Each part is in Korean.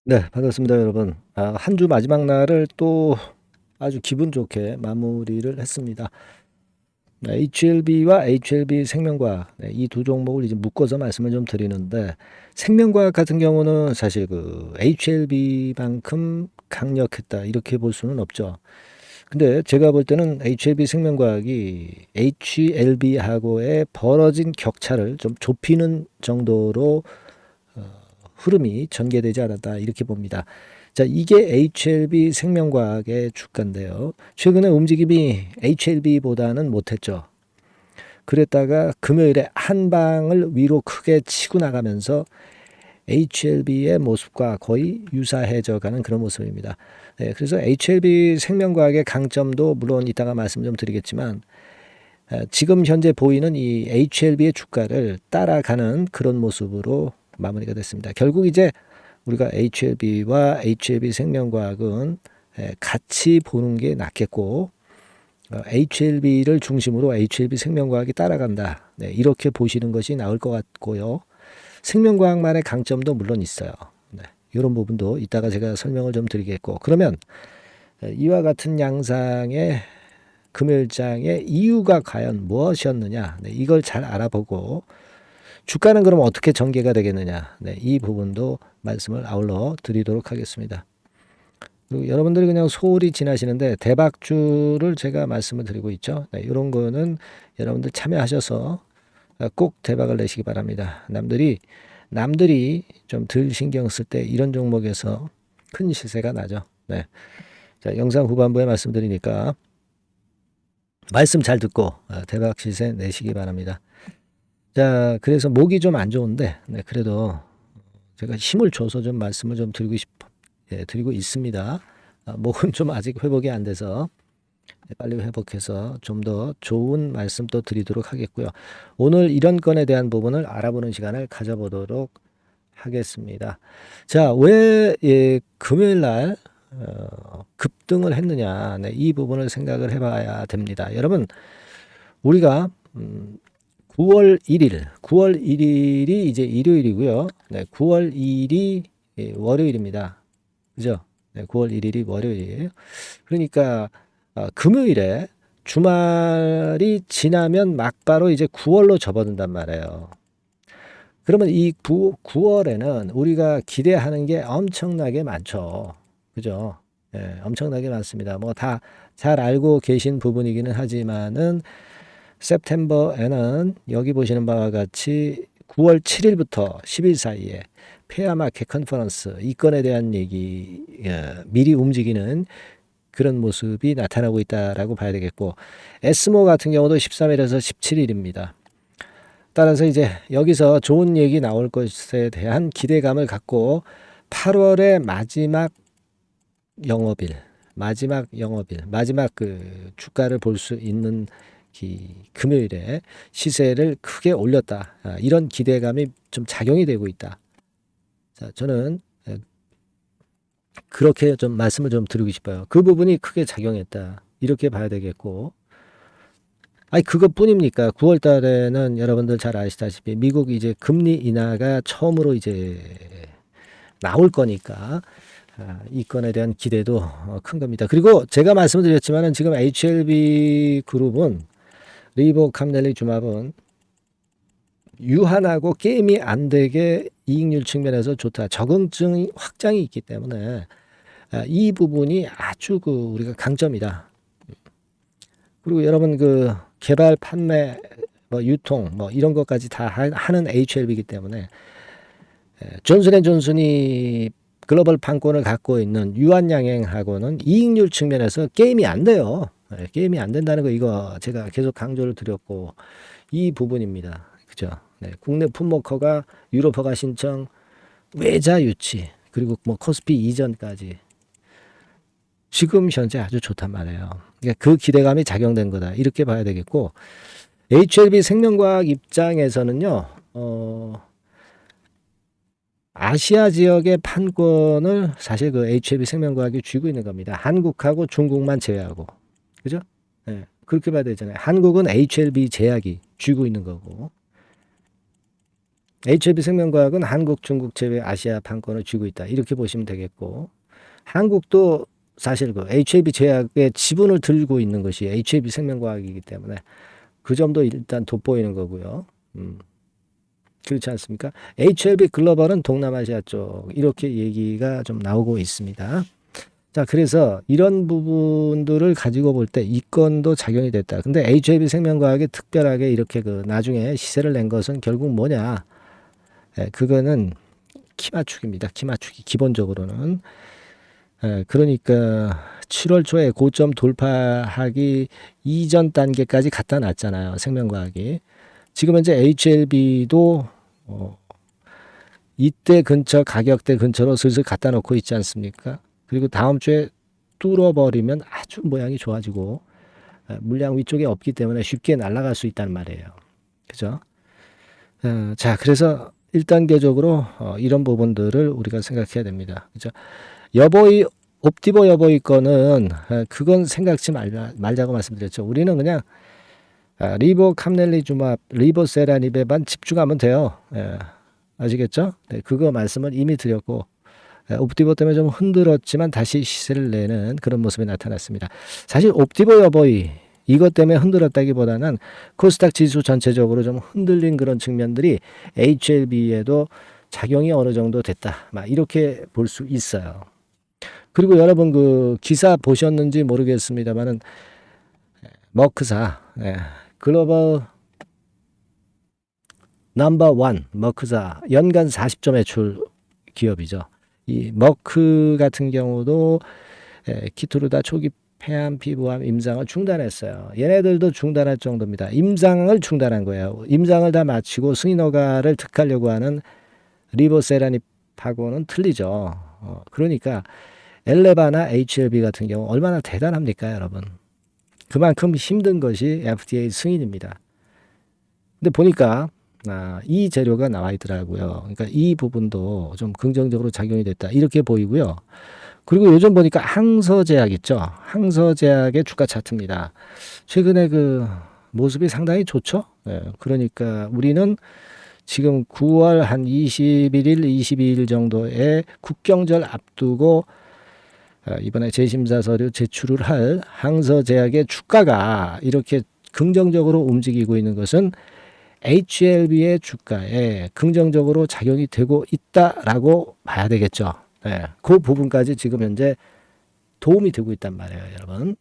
네, 반갑습니다, 여러분. 한 주 마지막 날을 또 아주 기분 좋게 마무리를 했습니다. 네, HLB와 HLB 생명과학, 네, 이 두 종목을 이제 묶어서 말씀을 좀 드리는데, 생명과학 같은 경우는 사실 그 HLB만큼 강력했다, 이렇게 볼 수는 없죠. 근데 제가 볼 때는 HLB 생명과학이 HLB하고의 벌어진 격차를 좀 좁히는 정도로 흐름이 전개되지 않았다 이렇게 봅니다. 자, 이게 HLB 생명과학의 주가인데요. 최근에 움직임이 HLB보다는 못했죠. 그랬다가 금요일에 한 방을 위로 크게 치고 나가면서 HLB의 모습과 거의 유사해져 가는 그런 모습입니다. 네, 그래서 HLB 생명과학의 강점도 물론 이따가 말씀 좀 드리겠지만 지금 현재 보이는 이 HLB의 주가를 따라가는 그런 모습으로 마무리가 됐습니다. 결국 이제 우리가 HLB와 HLB 생명과학은 같이 보는 게 낫겠고 HLB를 중심으로 HLB 생명과학이 따라간다. 네, 이렇게 보시는 것이 나을 것 같고요. 생명과학만의 강점도 물론 있어요. 네, 이런 부분도 이따가 제가 설명을 좀 드리겠고 그러면 이와 같은 양상의 금요일장의 이유가 과연 무엇이었느냐, 네, 이걸 잘 알아보고 주가는 그럼 어떻게 전개가 되겠느냐, 네, 이 부분도 말씀을 아울러 드리도록 하겠습니다. 그리고 여러분들이 그냥 소홀히 지나시는데 대박주를 제가 말씀을 드리고 있죠. 네, 이런 거는 여러분들 참여하셔서 꼭 대박을 내시기 바랍니다. 남들이 좀 덜 신경 쓸 때 이런 종목에서 큰 시세가 나죠. 네. 자, 영상 후반부에 말씀드리니까 말씀 잘 듣고 대박 시세 내시기 바랍니다. 자, 그래서 목이 좀 안 좋은데, 네, 그래도 제가 힘을 줘서 좀 말씀을 좀 드리고 있습니다. 목은 좀 아직 회복이 안 돼서 빨리 회복해서 좀 더 좋은 말씀 또 드리도록 하겠고요. 오늘 이런 건에 대한 부분을 알아보는 시간을 가져보도록 하겠습니다. 자, 왜 금요일 날 급등을 했느냐, 네, 이 부분을 생각을 해봐야 됩니다. 여러분, 우리가 9월 1일이 이제 일요일이고요. 네, 9월 2일이 월요일입니다. 그죠? 네, 9월 1일이 월요일이에요. 그러니까 금요일에 주말이 지나면 막바로 이제 9월로 접어든단 말이에요. 그러면 이 9월에는 우리가 기대하는 게 엄청나게 많죠. 그죠? 예, 엄청나게 많습니다. 뭐 다 잘 알고 계신 부분이기는 하지만은 september에는 여기 보시는 바와 같이 9월 7일부터 10일 사이에 페어마켓 컨퍼런스 이 건에 대한 얘기 미리 움직이는 그런 모습이 나타나고 있다라고 봐야 되겠고 에스모 같은 경우도 13일에서 17일입니다. 따라서 이제 여기서 좋은 얘기 나올 것에 대한 기대감을 갖고 8월의 마지막 그 주가를 볼 수 있는 금요일에 시세를 크게 올렸다. 이런 기대감이 좀 작용이 되고 있다. 자, 저는 그렇게 좀 말씀을 좀 드리고 싶어요. 그 부분이 크게 작용했다. 이렇게 봐야 되겠고. 아니, 그것뿐입니까? 9월 달에는 여러분들 잘 아시다시피 미국 이제 금리 인하가 처음으로 이제 나올 거니까 이 건에 대한 기대도 큰 겁니다. 그리고 제가 말씀드렸지만은 지금 HLB 그룹은 리복 캄넬리 주맙은 유한하고 게임이 안 되게 이익률 측면에서 좋다. 적응증 확장이 있기 때문에 이 부분이 아주 그 우리가 강점이다. 그리고 여러분 그 개발, 판매, 뭐 유통, 뭐 이런 것까지 다 하는 HLB이기 때문에 존슨앤존슨이 글로벌 판권을 갖고 있는 유한양행하고는 이익률 측면에서 게임이 안 돼요. 게임이 안 된다는 거 이거 제가 계속 강조를 드렸고 이 부분입니다. 그죠? 네, 국내 품목허가, 유럽 허가 신청, 외자 유치 그리고 뭐 코스피 이전까지 지금 현재 아주 좋단 말이에요. 그러니까 그 기대감이 작용된 거다 이렇게 봐야 되겠고 HLB 생명과학 입장에서는요. 아시아 지역의 판권을 사실 그 HLB 생명과학이 쥐고 있는 겁니다. 한국하고 중국만 제외하고. 그죠? 네, 그렇게 봐야 되잖아요. 한국은 HLB 제약이 쥐고 있는 거고. HLB생명과학은 한국, 중국 제외 아시아 판권을 쥐고 있다. 이렇게 보시면 되겠고, 한국도 사실 그 HLB 제약의 지분을 들고 있는 것이 HLB생명과학이기 때문에 그 점도 일단 돋보이는 거고요. 그렇지 않습니까? HLB 글로벌은 동남아시아 쪽 이렇게 얘기가 좀 나오고 있습니다. 자, 그래서 이런 부분들을 가지고 볼 때 이 건도 작용이 됐다. 근데 HLB생명과학이 특별하게 이렇게 그 나중에 시세를 낸 것은 결국 뭐냐? 그거는 키 맞추기입니다. 키 맞추기 기본적으로는. 그러니까 7월 초에 고점 돌파하기 이전 단계까지 갖다 놨잖아요. 생명과학이. 지금 현재 HLB도 이때 근처 가격대 근처로 슬슬 갖다 놓고 있지 않습니까? 그리고 다음 주에 뚫어버리면 아주 모양이 좋아지고 물량 위쪽에 없기 때문에 쉽게 날아갈 수 있다는 말이에요. 그죠? 자, 그래서 1단계적으로 이런 부분들을 우리가 생각해야 됩니다. 그죠? 여보이 옵티버 여보이 거는 그건 생각지 말자고 말씀드렸죠. 우리는 그냥 리보캄넬리주맙, 리보세라닙에만 집중하면 돼요. 아시겠죠? 네, 그거 말씀을 이미 드렸고 옵티버 때문에 좀 흔들었지만 다시 시세를 내는 그런 모습이 나타났습니다. 사실 옵티버 여보이 이것 때문에 흔들었다기보다는 코스닥 지수 전체적으로 좀 흔들린 그런 측면들이 HLB에도 작용이 어느 정도 됐다. 막 이렇게 볼 수 있어요. 그리고 여러분 그 기사 보셨는지 모르겠습니다만은 머크사 글로벌 넘버 원 머크사 연간 40조 매출 기업이죠. 이 머크 같은 경우도 키토르다 초기 폐암, 피부암, 임상을 중단했어요. 얘네들도 중단할 정도입니다. 임상을 중단한 거예요. 임상을 다 마치고 승인허가를 득하려고 하는 리보세라닙하고는 틀리죠. 그러니까 엘레바나 HLB 같은 경우 얼마나 대단합니까, 여러분? 그만큼 힘든 것이 FDA 승인입니다. 근데 보니까 이 재료가 나와 있더라고요. 그러니까 이 부분도 좀 긍정적으로 작용이 됐다. 이렇게 보이고요. 그리고 요즘 보니까 항서제약 있죠. 항서제약의 주가 차트입니다. 최근에 그 모습이 상당히 좋죠. 그러니까 우리는 지금 9월 한 21일, 22일 정도에 국경절 앞두고 이번에 재심사 서류 제출을 할 항서제약의 주가가 이렇게 긍정적으로 움직이고 있는 것은 HLB의 주가에 긍정적으로 작용이 되고 있다라고 봐야 되겠죠. 그 부분까지 지금 현재 도움이 되고 있단 말이에요, 여러분.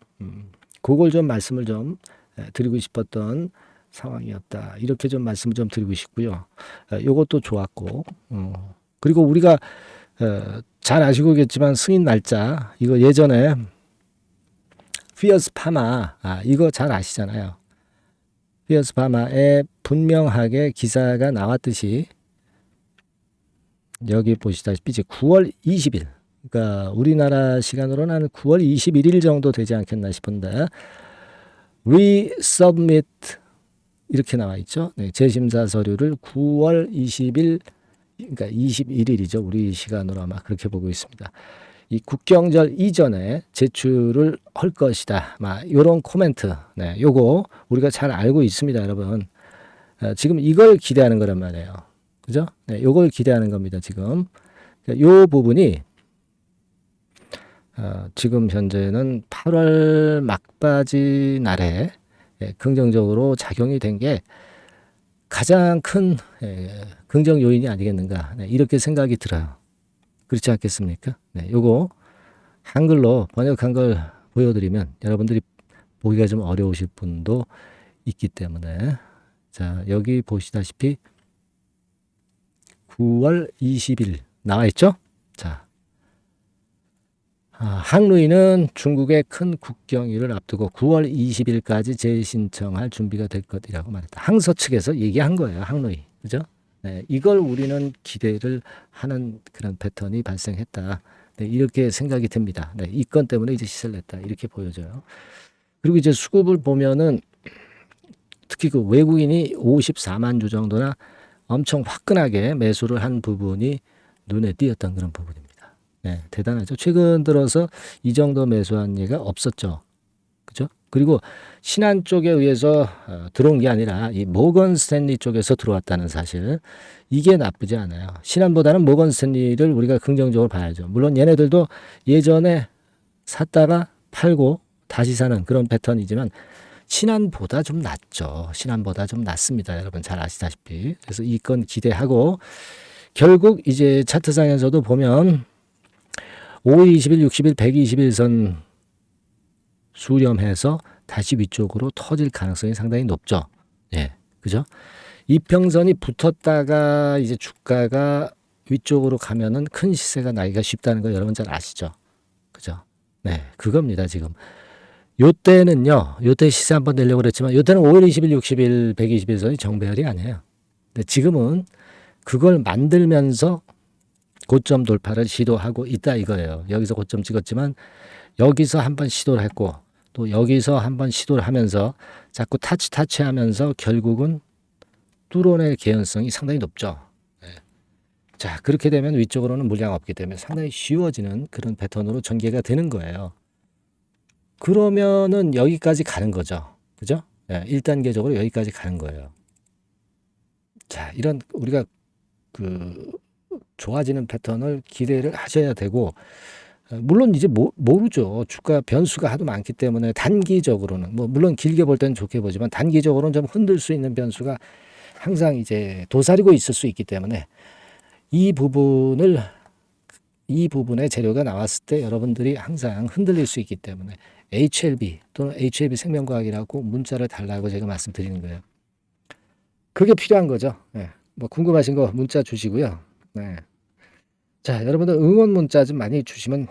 그걸 좀 말씀을 좀 드리고 싶었던 상황이었다. 이렇게 좀 말씀을 좀 드리고 싶고요. 요것도 좋았고, 그리고 우리가 잘 아시고겠지만 승인 날짜 이거 예전에 피어스 파마 이거 잘 아시잖아요. 피어스 파마에 분명하게 기사가 나왔듯이 여기 보시다시피 이제 9월 20일 그러니까 우리나라 시간으로는 한 9월 21일 정도 되지 않겠나 싶은데 resubmit 이렇게 나와 있죠. 네, 재심사 서류를 9월 20일 그러니까 21일이죠. 우리 시간으로 아마 그렇게 보고 있습니다. 이 국경절 이전에 제출을 할 것이다. 막 요런 코멘트. 네, 요거 우리가 잘 알고 있습니다, 여러분. 지금 이걸 기대하는 거란 말이에요. 그죠? 네, 요걸 기대하는 겁니다, 지금. 요 부분이 지금 현재는 8월 막바지 날에 긍정적으로 작용이 된 게 가장 큰 긍정 요인이 아니겠는가 이렇게 생각이 들어요. 그렇지 않겠습니까? 네, 요거 한글로 번역한 걸 보여드리면 여러분들이 보기가 좀 어려우실 분도 있기 때문에 자 여기 보시다시피 9월 20일 나와 있죠? 자 항루이는 중국의 큰 국경일을 앞두고 9월 20일까지 재신청할 준비가 될 것이라고 말했다. 항서 측에서 얘기한 거예요. 항루이. 그죠? 네, 이걸 우리는 기대를 하는 그런 패턴이 발생했다. 네, 이렇게 생각이 듭니다. 네, 이 건 때문에 이제 시세를 냈다. 이렇게 보여져요. 그리고 이제 수급을 보면은 특히 그 외국인이 54만 주 정도나 엄청 화끈하게 매수를 한 부분이 눈에 띄었던 그런 부분입니다. 네, 대단하죠. 최근 들어서 이 정도 매수한 예가 없었죠. 그죠? 그리고 신한 쪽에 의해서 들어온 게 아니라 이 모건 스탠리 쪽에서 들어왔다는 사실. 이게 나쁘지 않아요. 신한보다는 모건 스탠리를 우리가 긍정적으로 봐야죠. 물론 얘네들도 예전에 샀다가 팔고 다시 사는 그런 패턴이지만 신한보다 좀 낫죠. 신한보다 좀 낫습니다. 여러분 잘 아시다시피. 그래서 이 건 기대하고 결국 이제 차트상에서도 보면 5일, 20일, 60일, 120일선 수렴해서 다시 위쪽으로 터질 가능성이 상당히 높죠. 예. 그죠? 이평선이 붙었다가 이제 주가가 위쪽으로 가면은 큰 시세가 나기가 쉽다는 거 여러분 잘 아시죠? 그죠? 네. 그겁니다, 지금. 요때는요, 요때 시세 한번 내려고 그랬지만, 요때는 5일, 20일, 60일, 120일선이 정배열이 아니에요. 근데 지금은 그걸 만들면서 고점 돌파를 시도하고 있다 이거예요. 여기서 고점 찍었지만, 여기서 한번 시도를 했고, 또 여기서 한번 시도를 하면서 자꾸 타치 하면서 결국은 뚫어낼 개연성이 상당히 높죠. 네. 자, 그렇게 되면 위쪽으로는 물량 없기 때문에 상당히 쉬워지는 그런 패턴으로 전개가 되는 거예요. 그러면은 여기까지 가는 거죠. 그죠? 네, 1단계적으로 여기까지 가는 거예요. 자, 이런 우리가 그 좋아지는 패턴을 기대를 하셔야 되고, 물론 이제 모르죠. 주가 변수가 하도 많기 때문에 단기적으로는 뭐 물론 길게 볼 때는 좋게 보지만 단기적으로는 좀 흔들 수 있는 변수가 항상 이제 도사리고 있을 수 있기 때문에 이 부분의 재료가 나왔을 때 여러분들이 항상 흔들릴 수 있기 때문에 HLB 또는 HLB 생명과학이라고 문자를 달라고 제가 말씀드리는 거예요. 그게 필요한 거죠. 네. 뭐 궁금하신 거 문자 주시고요. 네. 자, 여러분들 응원 문자 좀 많이 주시면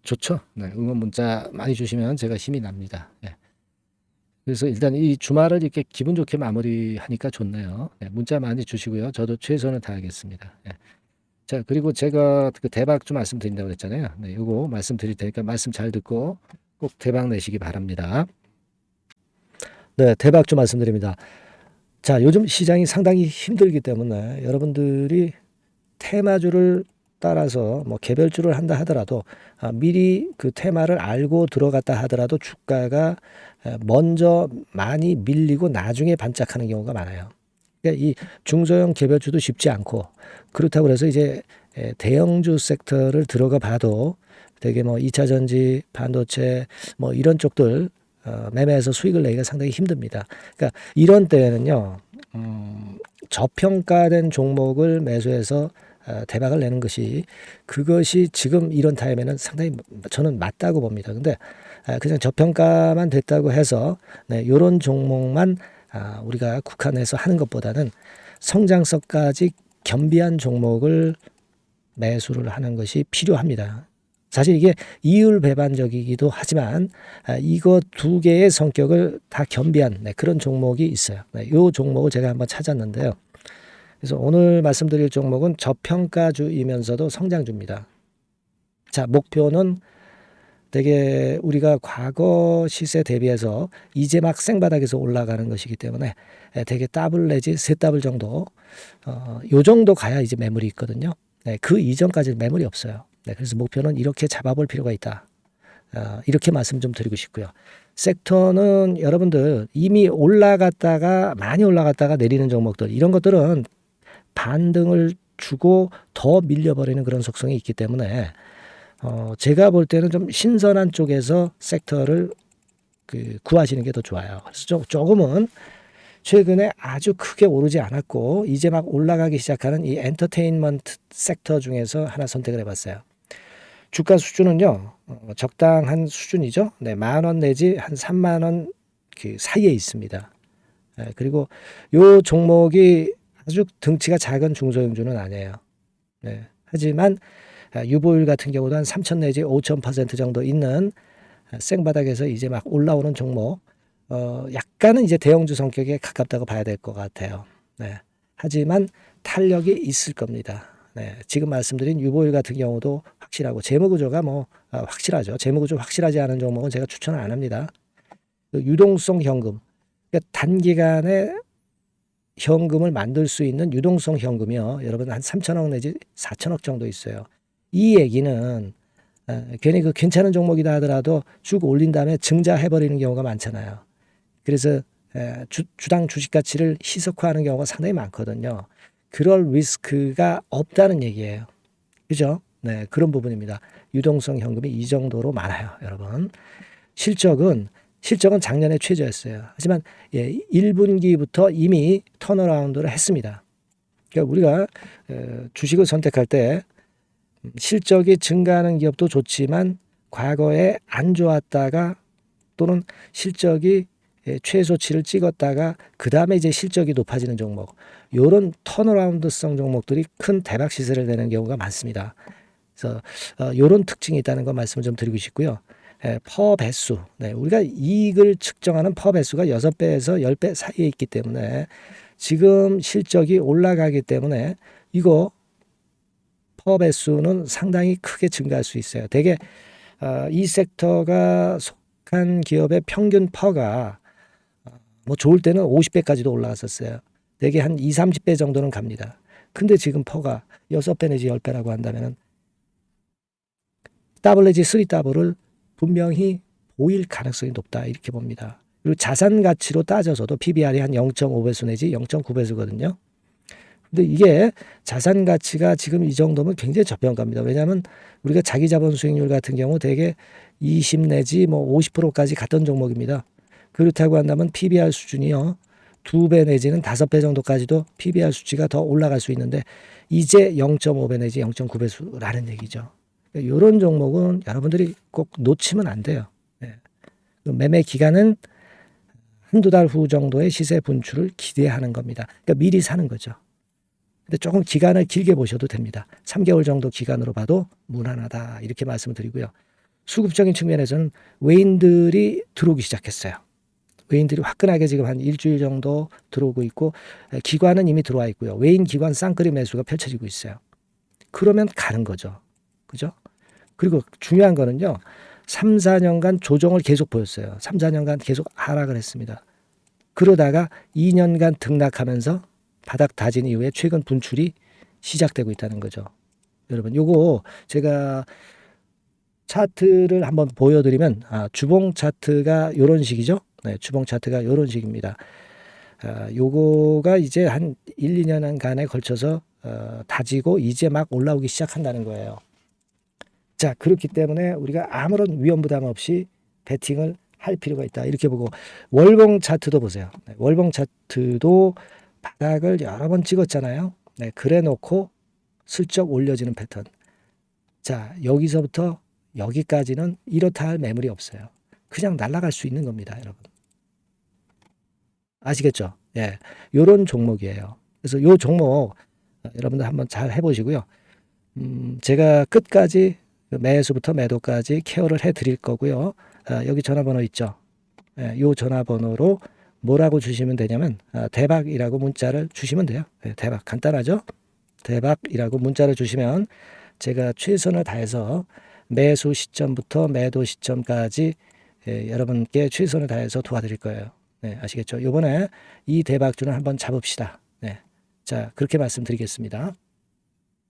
좋죠. 네, 응원 문자 많이 주시면 제가 힘이 납니다. 네. 그래서 일단 이 주말을 이렇게 기분 좋게 마무리하니까 좋네요. 네, 문자 많이 주시고요. 저도 최선을 다하겠습니다. 네. 자, 그리고 제가 그 대박 좀 말씀드린다고 그랬잖아요. 네, 요거 말씀드릴 테니까 말씀 잘 듣고 꼭 대박 내시기 바랍니다. 네, 대박 좀 말씀드립니다. 자, 요즘 시장이 상당히 힘들기 때문에 여러분들이 테마주를 따라서 뭐 개별주를 한다 하더라도 미리 그 테마를 알고 들어갔다 하더라도 주가가 먼저 많이 밀리고 나중에 반짝하는 경우가 많아요. 그러니까 이 중소형 개별주도 쉽지 않고 그렇다고 해서 이제 대형주 섹터를 들어가 봐도 되게 뭐 2차 전지, 반도체 뭐 이런 쪽들 매매해서 수익을 내기가 상당히 힘듭니다. 그러니까 이런 때에는요, 저평가된 종목을 매수해서 대박을 내는 것이 그것이 지금 이런 타임에는 상당히 저는 맞다고 봅니다. 근데 그냥 저평가만 됐다고 해서 네, 이런 종목만 우리가 국한해서 하는 것보다는 성장성까지 겸비한 종목을 매수를 하는 것이 필요합니다. 사실 이게 이율배반적이기도 하지만 이거 두 개의 성격을 다 겸비한 그런 종목이 있어요. 이 종목을 제가 한번 찾았는데요. 그래서 오늘 말씀드릴 종목은 저평가주이면서도 성장주입니다. 자, 목표는 되게 우리가 과거 시세 대비해서 이제 막 생바닥에서 올라가는 것이기 때문에 되게 더블 내지 세 더블 정도 요 정도 가야 이제 매물이 있거든요. 그 이전까지는 매물이 없어요. 그래서 목표는 이렇게 잡아볼 필요가 있다. 이렇게 말씀 좀 드리고 싶고요. 섹터는 여러분들 이미 올라갔다가 많이 올라갔다가 내리는 종목들 이런 것들은 반등을 주고 더 밀려버리는 그런 속성이 있기 때문에 제가 볼 때는 좀 신선한 쪽에서 섹터를 구하시는 게 더 좋아요. 그래서 조금은 최근에 아주 크게 오르지 않았고 이제 막 올라가기 시작하는 이 엔터테인먼트 섹터 중에서 하나 선택을 해봤어요. 주가 수준은요 적당한 수준이죠. 네, 10,000원 내지 한 30,000원 그 사이에 있습니다. 그리고 요 종목이 아주 등치가 작은 중소형주는 아니에요. 네. 하지만 유보율 같은 경우도 한 3,000 내지 5,000% 정도 있는 생바닥에서 이제 막 올라오는 종목, 약간은 이제 대형주 성격에 가깝다고 봐야 될 것 같아요. 네. 하지만 탄력이 있을 겁니다. 네. 지금 말씀드린 유보율 같은 경우도 확실하고 재무구조가 뭐 확실하죠. 재무구조 확실하지 않은 종목은 제가 추천을 안 합니다. 유동성 현금, 그러니까 단기간에 현금을 만들 수 있는 유동성 현금이요. 여러분 한 3,000억 내지 4,000억 정도 있어요. 이 얘기는 괜히 그 괜찮은 종목이다 하더라도 쭉 올린 다음에 증자해버리는 경우가 많잖아요. 그래서 주당 주식 가치를 희석화하는 경우가 상당히 많거든요. 그럴 리스크가 없다는 얘기예요. 그죠? 네, 그런 부분입니다. 유동성 현금이 이 정도로 많아요, 여러분. 실적은 작년에 최저였어요. 하지만 1분기부터 이미 턴어라운드를 했습니다. 그러니까 우리가 주식을 선택할 때 실적이 증가하는 기업도 좋지만 과거에 안 좋았다가 또는 실적이 최소치를 찍었다가 그 다음에 이제 실적이 높아지는 종목, 요런 턴어라운드성 종목들이 큰 대박 시세를 내는 경우가 많습니다. 그래서 요런 특징이 있다는 거 말씀을 좀 드리고 싶고요. 퍼 배수, 네, 우리가 이익을 측정하는 퍼 배수가 6배에서 10배 사이에 있기 때문에 지금 실적이 올라가기 때문에 이거 퍼 배수는 상당히 크게 증가할 수 있어요. 대개 이 섹터가 속한 기업의 평균 퍼가 뭐 좋을 때는 50배까지도 올라갔었어요. 대개 한 2, 30배 정도는 갑니다. 근데 지금 퍼가 6배 내지 10배라고 한다면은 더블 내지 3더블을 분명히 보일 가능성이 높다 이렇게 봅니다. 그리고 자산 가치로 따져서도 PBR이 한 0.5배수 내지 0.9배수거든요. 근데 이게 자산 가치가 지금 이 정도면 굉장히 저평가입니다. 왜냐하면 우리가 자기 자본 수익률 같은 경우 대개 20 내지 뭐 50%까지 갔던 종목입니다. 그렇다고 한다면 PBR 수준이요, 2배 내지는 5배 정도까지도 PBR 수치가 더 올라갈 수 있는데 이제 0.5배 내지 0.9배수라는 얘기죠. 이런 종목은 여러분들이 꼭 놓치면 안 돼요. 매매 기간은 한두 달 후 정도의 시세 분출을 기대하는 겁니다. 그러니까 미리 사는 거죠. 근데 조금 기간을 길게 보셔도 됩니다. 3개월 정도 기간으로 봐도 무난하다 이렇게 말씀을 드리고요. 수급적인 측면에서는 외인들이 들어오기 시작했어요. 외인들이 화끈하게 지금 한 일주일 정도 들어오고 있고 기관은 이미 들어와 있고요. 외인 기관 쌍끌이 매수가 펼쳐지고 있어요. 그러면 가는 거죠. 그죠? 그리고 중요한 거는요. 3, 4년간 조정을 계속 보였어요. 3, 4년간 계속 하락을 했습니다. 그러다가 2년간 등락하면서 바닥 다진 이후에 최근 분출이 시작되고 있다는 거죠. 여러분, 요거 제가 차트를 한번 보여드리면 주봉 차트가 요런 식이죠. 네, 주봉 차트가 요런 식입니다. 요거가 이제 한 1, 2년간에 걸쳐서 다지고 이제 막 올라오기 시작한다는 거예요. 자, 그렇기 때문에 우리가 아무런 위험 부담 없이 베팅을 할 필요가 있다. 이렇게 보고 월봉 차트도 보세요. 네, 월봉 차트도 바닥을 여러 번 찍었잖아요. 네, 그래 놓고 슬쩍 올려지는 패턴. 자, 여기서부터 여기까지는 이렇다 할 매물이 없어요. 그냥 날아갈 수 있는 겁니다, 여러분. 아시겠죠? 예. 요런 종목이에요. 그래서 요 종목 여러분들 한번 잘 해보시고요. 제가 끝까지 매수부터 매도까지 케어를 해 드릴 거고요. 여기 전화번호 있죠? 예, 요 전화번호로 뭐라고 주시면 되냐면 대박이라고 문자를 주시면 돼요. 예, 대박 간단하죠? 대박이라고 문자를 주시면 제가 최선을 다해서 매수 시점부터 매도 시점까지 여러분께 최선을 다해서 도와드릴 거예요. 네, 아시겠죠? 이번에 이 대박주는 한번 잡읍시다. 네, 자 그렇게 말씀드리겠습니다.